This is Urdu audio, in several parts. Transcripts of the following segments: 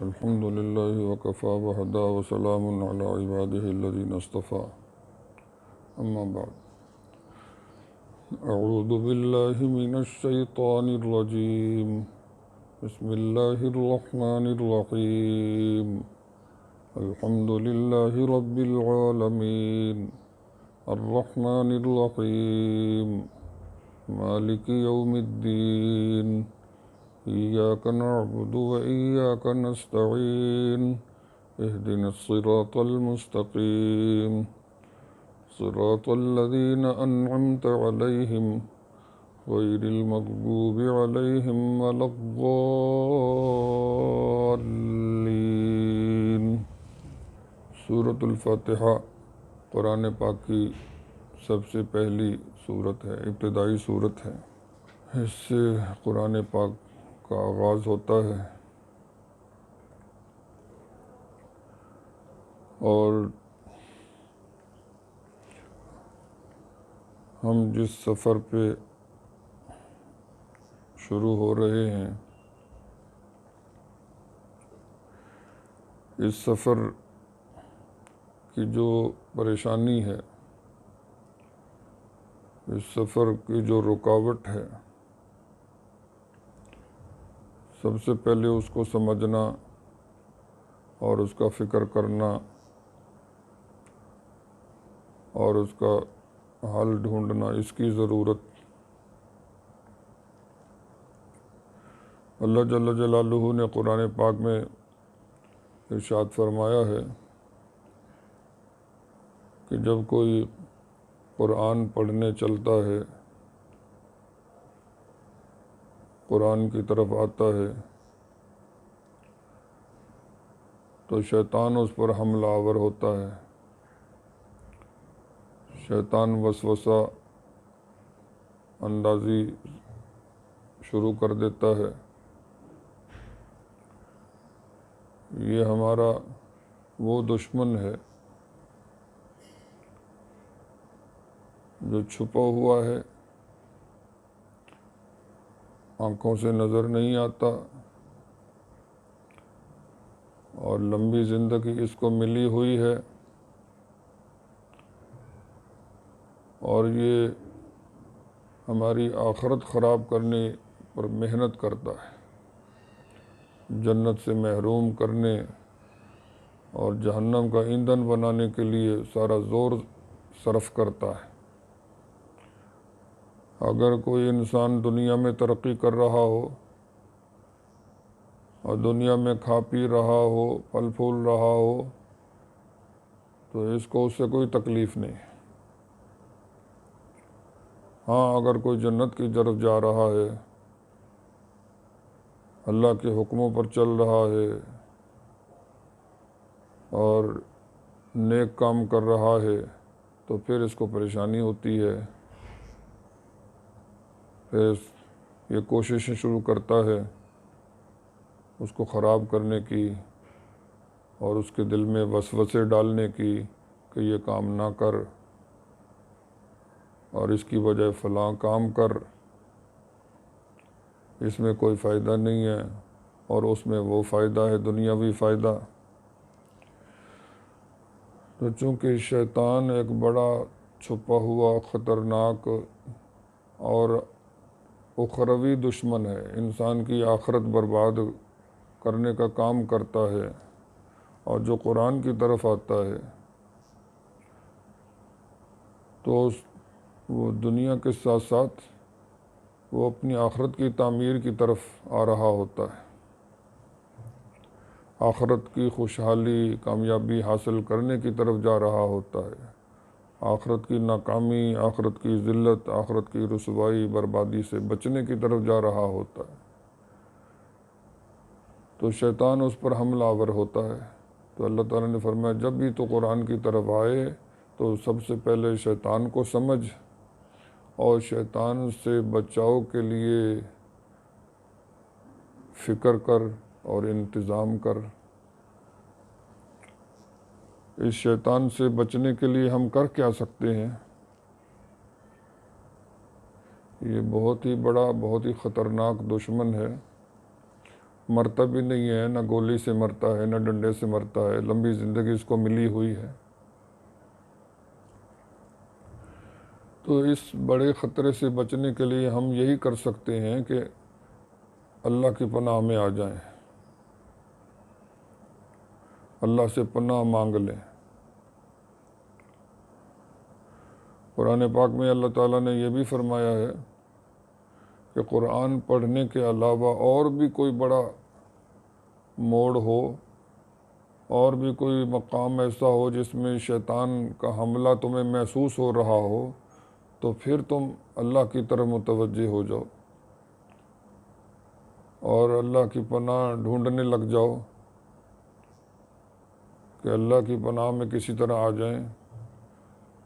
الحمد لله وكفى وهدى وسلام على عباده الذين اصطفى أما بعد أعوذ بالله من الشيطان الرجيم بسم الله الرحمن الرحيم الحمد لله رب العالمين الرحمن الرحيم مالك يوم الدين إياك نعبد وإياك نستعين اهدنا الصراط المستقيم صراط الذين أنعمت عليهم غير المغضوب عليهم ولا الضالين۔ سورۃ الفاتحہ قرآن پاک کی سب سے پہلی سورت ہے، ابتدائی سورت ہے۔ اس سے قرآن پاک کا آغاز ہوتا ہے، اور ہم جس سفر پہ شروع ہو رہے ہیں، اس سفر کی جو پریشانی ہے، اس سفر کی جو رکاوٹ ہے، سب سے پہلے اس کو سمجھنا اور اس کا فکر کرنا اور اس کا حل ڈھونڈنا، اس کی ضرورت۔ اللہ جل جلالہ نے قرآن پاک میں ارشاد فرمایا ہے کہ جب کوئی قرآن پڑھنے چلتا ہے، قرآن کی طرف آتا ہے، تو شیطان اس پر حملہ آور ہوتا ہے۔ شیطان وسوسہ اندازی شروع کر دیتا ہے۔ یہ ہمارا وہ دشمن ہے جو چھپا ہوا ہے، آنکھوں سے نظر نہیں آتا، اور لمبی زندگی اس کو ملی ہوئی ہے، اور یہ ہماری آخرت خراب کرنے پر محنت کرتا ہے، جنت سے محروم کرنے اور جہنم کا ایندھن بنانے کے لیے سارا زور صرف کرتا ہے۔ اگر کوئی انسان دنیا میں ترقی کر رہا ہو اور دنیا میں کھا پی رہا ہو، پھل پھول رہا ہو، تو اس کو اس سے کوئی تکلیف نہیں۔ ہاں، اگر کوئی جنت کی طرف جا رہا ہے، اللہ کے حکموں پر چل رہا ہے اور نیک کام کر رہا ہے، تو پھر اس کو پریشانی ہوتی ہے، پھر یہ کوششیں شروع کرتا ہے اس کو خراب کرنے کی، اور اس کے دل میں وسوسے ڈالنے کی کہ یہ کام نہ کر، اور اس کی وجہ فلاں کام کر، اس میں کوئی فائدہ نہیں ہے، اور اس میں وہ فائدہ ہے دنیاوی فائدہ۔ تو چونکہ شیطان ایک بڑا چھپا ہوا خطرناک اور اخروی دشمن ہے، انسان کی آخرت برباد کرنے کا کام کرتا ہے، اور جو قرآن کی طرف آتا ہے تو وہ دنیا کے ساتھ ساتھ وہ اپنی آخرت کی تعمیر کی طرف آ رہا ہوتا ہے، آخرت کی خوشحالی کامیابی حاصل کرنے کی طرف جا رہا ہوتا ہے، آخرت کی ناکامی، آخرت کی ذلت، آخرت کی رسوائی بربادی سے بچنے کی طرف جا رہا ہوتا ہے۔ تو شیطان اس پر حملہ آور ہوتا ہے۔ تو اللہ تعالیٰ نے فرمایا جب بھی تو قرآن کی طرف آئے تو سب سے پہلے شیطان کو سمجھ، اور شیطان سے بچاؤ کے لیے فکر کر اور انتظام کر۔ اس شیطان سے بچنے کے لیے ہم کر کیا سکتے ہیں؟ یہ بہت ہی بڑا، بہت ہی خطرناک دشمن ہے، مرتا بھی نہیں ہے، نہ گولی سے مرتا ہے، نہ ڈنڈے سے مرتا ہے، لمبی زندگی اس کو ملی ہوئی ہے۔ تو اس بڑے خطرے سے بچنے کے لیے ہم یہی کر سکتے ہیں کہ اللہ کی پناہ میں آ جائیں، اللہ سے پناہ مانگ لیں۔ قرآن پاک میں اللہ تعالیٰ نے یہ بھی فرمایا ہے کہ قرآن پڑھنے کے علاوہ اور بھی کوئی بڑا موڑ ہو، اور بھی کوئی مقام ایسا ہو جس میں شیطان کا حملہ تمہیں محسوس ہو رہا ہو، تو پھر تم اللہ کی طرف متوجہ ہو جاؤ اور اللہ کی پناہ ڈھونڈنے لگ جاؤ کہ اللہ کی پناہ میں کسی طرح آ جائیں۔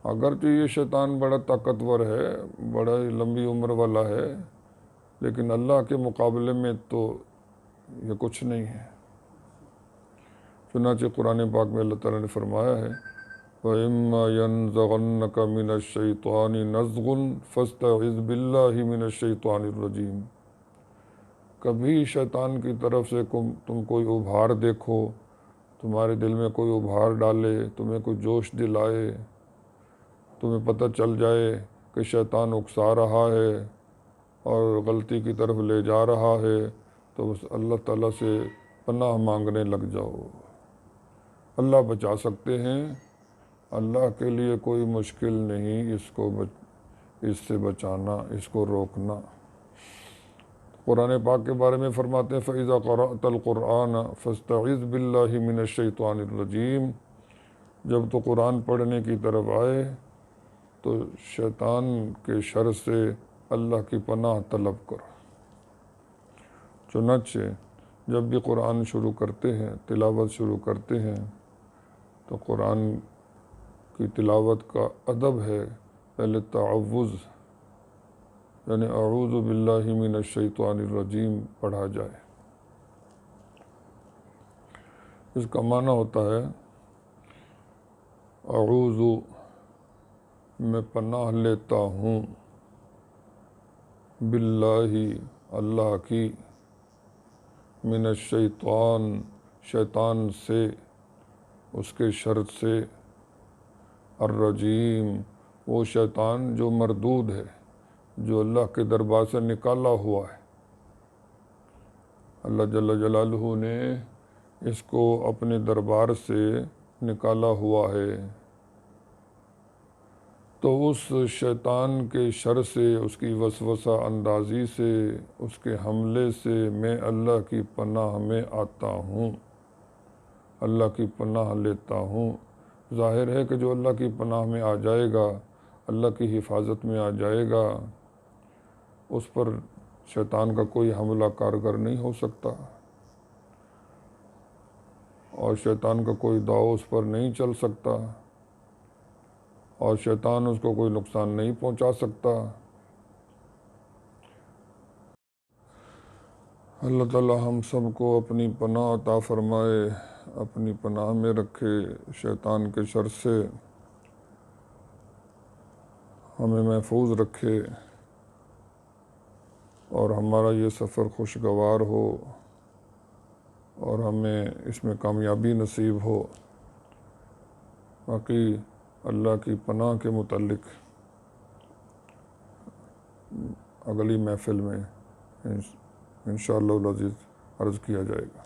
اگرچہ یہ شیطان بڑا طاقتور ہے، بڑا لمبی عمر والا ہے، لیکن اللہ کے مقابلے میں تو یہ کچھ نہیں ہے۔ چنانچہ قرآن پاک میں اللہ تعالیٰ نے فرمایا ہے وَإِمَّا يَنزَغَنَّكَ مِنَ الشَّيْطَانِ نَزْغٌ فَاسْتَعِذْ بِاللَّهِ مِنَ الشَّيْطَانِ الرَّجِيمِ۔ کبھی شیطان کی طرف سے تم کوئی ابھار دیکھو، تمہارے دل میں کوئی ابھار ڈالے، تمہیں کوئی جوش دلائے، تمہیں پتہ چل جائے کہ شیطان اکسا رہا ہے اور غلطی کی طرف لے جا رہا ہے، تو بس اللہ تعالیٰ سے پناہ مانگنے لگ جاؤ۔ اللہ بچا سکتے ہیں، اللہ کے لیے کوئی مشکل نہیں اس سے بچانا، اس کو روکنا۔ قرآن پاک کے بارے میں فرماتے ہیں فَإِذَا قَرَأْتَ الْقُرْآنَ فَاسْتَعِذْ بِاللَّهِ مِنَ الشَّيْطَانِ الرَّجِيمِ۔ جب تو قرآن پڑھنے کی طرف آئے تو شیطان کے شر سے اللہ کی پناہ طلب کرو۔ چنانچہ جب بھی قرآن شروع کرتے ہیں، تلاوت شروع کرتے ہیں، تو قرآن کی تلاوت کا ادب ہے پہلے تعوذ، یعنی اعوذ باللہ من الشیطان الرجیم پڑھا جائے۔ اس کا معنی ہوتا ہے اعوذ، میں پناہ لیتا ہوں، باللہ، اللہ کی، من الشیطان، شیطان سے، اس کے شر سے، الرجیم، وہ شیطان جو مردود ہے، جو اللہ کے دربار سے نکالا ہوا ہے۔ اللہ جل جلالہ نے اس کو اپنے دربار سے نکالا ہوا ہے۔ تو اس شیطان کے شر سے، اس کی وسوسہ اندازی سے، اس کے حملے سے میں اللہ کی پناہ میں آتا ہوں، اللہ کی پناہ لیتا ہوں۔ ظاہر ہے کہ جو اللہ کی پناہ میں آ جائے گا، اللہ کی حفاظت میں آ جائے گا، اس پر شیطان کا کوئی حملہ کارگر نہیں ہو سکتا، اور شیطان کا کوئی داؤ اس پر نہیں چل سکتا، اور شیطان اس کو کوئی نقصان نہیں پہنچا سکتا۔ اللہ تعالی ہم سب کو اپنی پناہ عطا فرمائے، اپنی پناہ میں رکھے، شیطان کے شر سے ہمیں محفوظ رکھے، اور ہمارا یہ سفر خوشگوار ہو، اور ہمیں اس میں کامیابی نصیب ہو۔ باقی اللہ کی پناہ کے متعلق اگلی محفل میں انشاءاللہ العزیز عرض کیا جائے گا۔